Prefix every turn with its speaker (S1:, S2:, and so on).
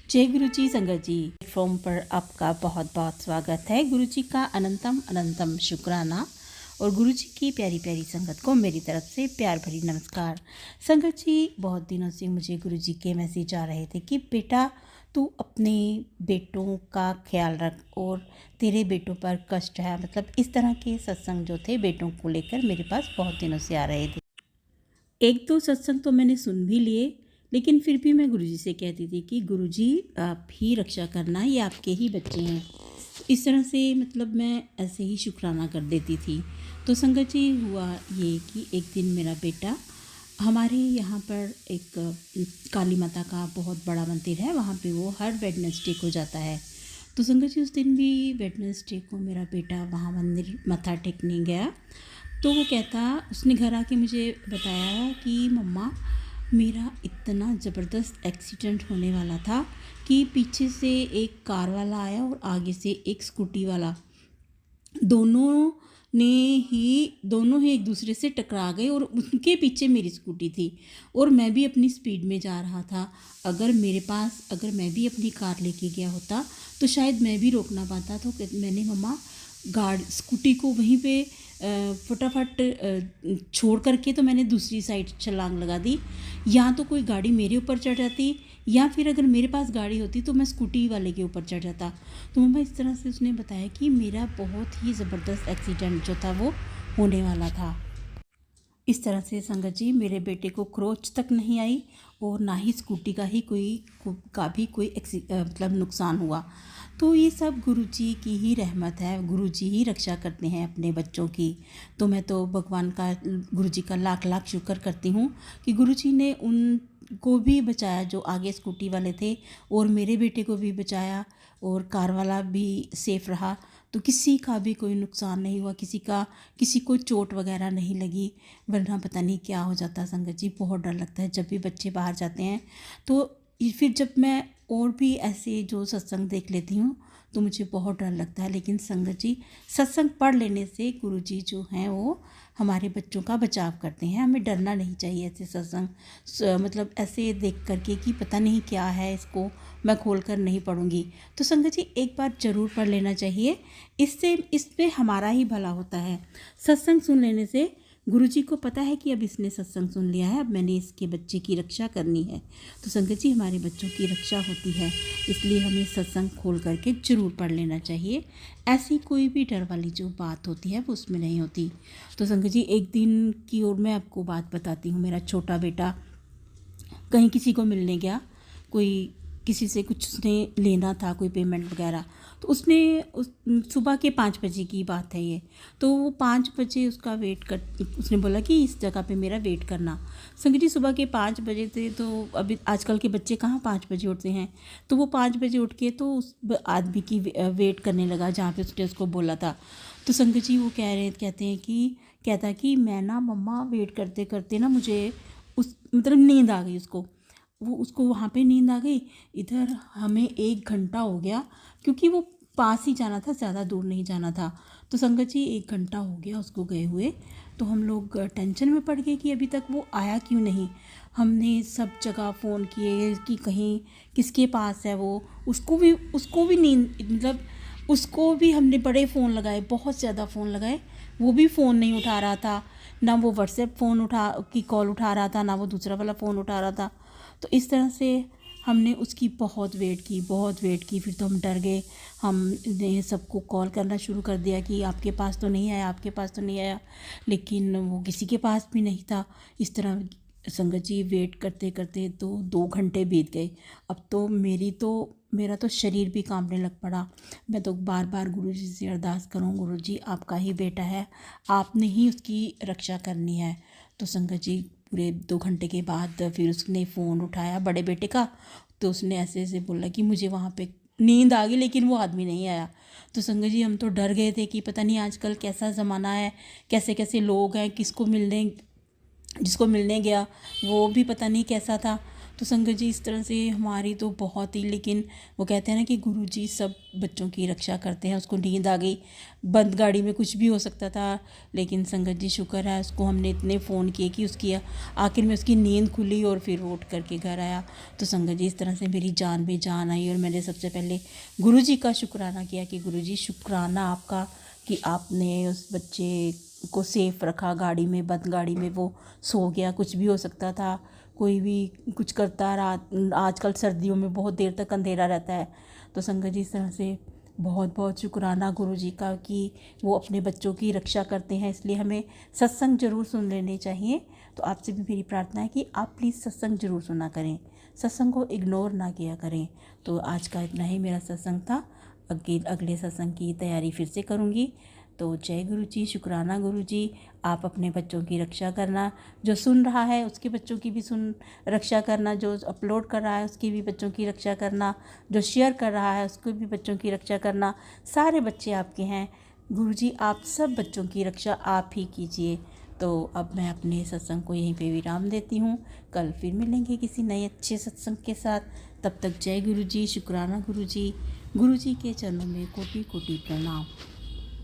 S1: जय गुरु जी संगत जी प्लेटफॉर्म पर आपका बहुत बहुत स्वागत है। गुरु जी का अनंतम अनंतम शुक्राना और गुरु जी की प्यारी प्यारी संगत को मेरी तरफ से प्यार भरी नमस्कार। संगत जी, बहुत दिनों से मुझे गुरु जी के मैसेज आ रहे थे कि बेटा तू अपने बेटों का ख्याल रख और तेरे बेटों पर कष्ट है, मतलब इस तरह के सत्संग जो थे बेटों को लेकर मेरे पास बहुत दिनों से आ रहे थे। एक दो सत्संग तो मैंने सुन भी लिए, लेकिन फिर भी मैं गुरुजी से कहती थी कि गुरुजी आप ही रक्षा करना, ये आपके ही बच्चे हैं। इस तरह से मतलब मैं ऐसे ही शुक्राना कर देती थी। तो संगत जी, हुआ ये कि एक दिन मेरा बेटा, हमारे यहाँ पर एक काली माता का बहुत बड़ा मंदिर है, वहाँ पे वो हर वेडनेसडे को जाता है। तो संगत जी, उस दिन भी वेडनेसडे को मेरा बेटा वहाँ मंदिर मत्था टेकने गया। तो वो कहता, उसने घर आके मुझे बताया कि मम्मा मेरा इतना ज़बरदस्त एक्सीडेंट होने वाला था कि पीछे से एक कार वाला आया और आगे से एक स्कूटी वाला, दोनों ने दोनों ही एक दूसरे से टकरा गए और उनके पीछे मेरी स्कूटी थी और मैं भी अपनी स्पीड में जा रहा था। अगर मैं भी अपनी कार लेके गया होता तो शायद मैं भी रोक ना पाता। तो मैंने मम्मा स्कूटी को वहीं पे फटाफट छोड़ करके तो मैंने दूसरी साइड छलांग लगा दी। या तो कोई गाड़ी मेरे ऊपर चढ़ जाती, या फिर अगर मेरे पास गाड़ी होती तो मैं स्कूटी वाले के ऊपर चढ़ जाता। तो मम्मा इस तरह से उसने बताया कि मेरा बहुत ही ज़बरदस्त एक्सीडेंट जो था वो होने वाला था। इस तरह से संगत जी, मेरे बेटे को क्रोच तक नहीं आई और ना ही स्कूटी का भी कोई मतलब नुकसान हुआ। तो ये सब गुरुजी की ही रहमत है, गुरुजी ही रक्षा करते हैं अपने बच्चों की। तो मैं तो भगवान का, गुरुजी का लाख लाख शुक्र करती हूँ कि गुरुजी ने उनको भी बचाया जो आगे स्कूटी वाले थे, और मेरे बेटे को भी बचाया और कार वाला भी सेफ़ रहा। तो किसी का भी कोई नुकसान नहीं हुआ, किसी को चोट वगैरह नहीं लगी, वरना पता नहीं क्या हो जाता। संगत जी, बहुत डर लगता है जब भी बच्चे बाहर जाते हैं। तो फिर जब मैं और भी ऐसे जो सत्संग देख लेती हूँ तो मुझे बहुत डर लगता है। लेकिन संगत जी, सत्संग पढ़ लेने से गुरुजी जो हैं वो हमारे बच्चों का बचाव करते हैं। हमें डरना नहीं चाहिए ऐसे सत्संग, मतलब ऐसे देख करके कि पता नहीं क्या है, इसको मैं खोल कर नहीं पढ़ूँगी। तो संगत जी, एक बार ज़रूर पढ़ लेना चाहिए, इसमें हमारा ही भला होता है। सत्संग सुन लेने से गुरुजी को पता है कि अब इसने सत्संग सुन लिया है, अब मैंने इसके बच्चे की रक्षा करनी है। तो संगत जी, हमारे बच्चों की रक्षा होती है, इसलिए हमें सत्संग खोल करके ज़रूर पढ़ लेना चाहिए। ऐसी कोई भी डर वाली जो बात होती है वो उसमें नहीं होती। तो संगत जी, एक दिन की और मैं आपको बात बताती हूँ। मेरा छोटा बेटा कहीं किसी को मिलने गया, किसी से कुछ उसने लेना था, कोई पेमेंट वगैरह। तो सुबह के 5 बजे की बात है ये। तो वो 5 बजे उसने बोला कि इस जगह पे मेरा वेट करना। संगत जी, सुबह के 5 बजे थे, तो अभी आजकल के बच्चे कहाँ 5 बजे उठते हैं। तो वो 5 बजे उठ के तो उस आदमी की वेट करने लगा जहाँ पे उसने उसको बोला था। तो संगत जी, वो कहता कि मैं ना मम्मा वेट करते करते ना मुझे मतलब नींद आ गई उसको वहाँ पे नींद आ गई। इधर हमें 1 घंटा हो गया, क्योंकि वो पास ही जाना था, ज़्यादा दूर नहीं जाना था। तो संगत जी, 1 घंटा हो गया उसको गए हुए। तो हम लोग टेंशन में पड़ गए कि अभी तक वो आया क्यों नहीं। हमने सब जगह फ़ोन किए कि कहीं किसके पास है वो। उसको भी नींद, मतलब उसको भी हमने बड़े फ़ोन लगाए, बहुत ज़्यादा फ़ोन लगाए, वो भी फ़ोन नहीं उठा रहा था। ना वो व्हाट्सएप की कॉल उठा रहा था, ना वो दूसरा वाला फ़ोन उठा रहा था। तो इस तरह से हमने उसकी बहुत वेट की। फिर तो हम डर गए। हमने सबको कॉल करना शुरू कर दिया कि आपके पास तो नहीं आया, लेकिन वो किसी के पास भी नहीं था। इस तरह संगत जी, वेट करते करते तो 2 घंटे बीत गए। अब तो मेरा तो शरीर भी कांपने लग पड़ा। मैं तो बार बार गुरुजी से अरदास करूं, गुरुजी आपका ही बेटा है, आपने ही उसकी रक्षा करनी है। तो संगत जी, पूरे 2 घंटे के बाद फिर उसने फ़ोन उठाया बड़े बेटे का। तो उसने ऐसे ऐसे बोला कि मुझे वहाँ पे नींद आ गई, लेकिन वो आदमी नहीं आया। तो संगत जी, हम तो डर गए थे कि पता नहीं आजकल कैसा ज़माना है, कैसे कैसे लोग हैं, जिसको मिलने गया वो भी पता नहीं कैसा था। तो संगत जी इस तरह से हमारी तो बहुत ही, लेकिन वो कहते हैं ना कि गुरु जी सब बच्चों की रक्षा करते हैं। उसको नींद आ गई, बंद गाड़ी में कुछ भी हो सकता था, लेकिन संगत जी शुक्र है उसको हमने इतने फ़ोन किए कि उसकी आखिर में उसकी नींद खुली और फिर वो उठ करके घर आया। तो संगत जी इस तरह से मेरी जान में जान आई और मैंने सबसे पहले गुरु जी का शुक्राना किया कि गुरु जी शुक्राना आपका कि आपने उस बच्चे को सेफ रखा गाड़ी में, बंद गाड़ी में वो सो गया। कुछ भी हो सकता था, कोई भी कुछ करता रात, आजकल सर्दियों में बहुत देर तक अंधेरा रहता है। तो संगत जी इस तरह से बहुत बहुत शुक्राना गुरु जी का कि वो अपने बच्चों की रक्षा करते हैं। इसलिए हमें सत्संग ज़रूर सुन लेने चाहिए। तो आपसे भी मेरी प्रार्थना है कि आप प्लीज़ सत्संग ज़रूर सुना करें, सत्संग को इग्नोर ना किया करें। तो आज का इतना ही मेरा सत्संग था। अगले सत्संग की तैयारी फिर से करूँगी। तो जय गुरु जी, शुक्राना गुरु जी। आप अपने बच्चों की रक्षा करना, जो सुन रहा है उसके बच्चों की भी रक्षा करना, जो अपलोड कर रहा है उसकी भी बच्चों की रक्षा करना, जो शेयर कर रहा है उसको भी बच्चों की रक्षा करना। सारे बच्चे आपके हैं गुरु जी, आप सब बच्चों की रक्षा आप ही कीजिए। तो अब मैं अपने सत्संग को यहीं पे विराम देती हूँ। कल फिर मिलेंगे किसी नए अच्छे सत्संग के साथ। तब तक जय गुरु जी, शुक्राना गुरु जी। गुरु जी के चरणों में कोटि कोटि प्रणाम।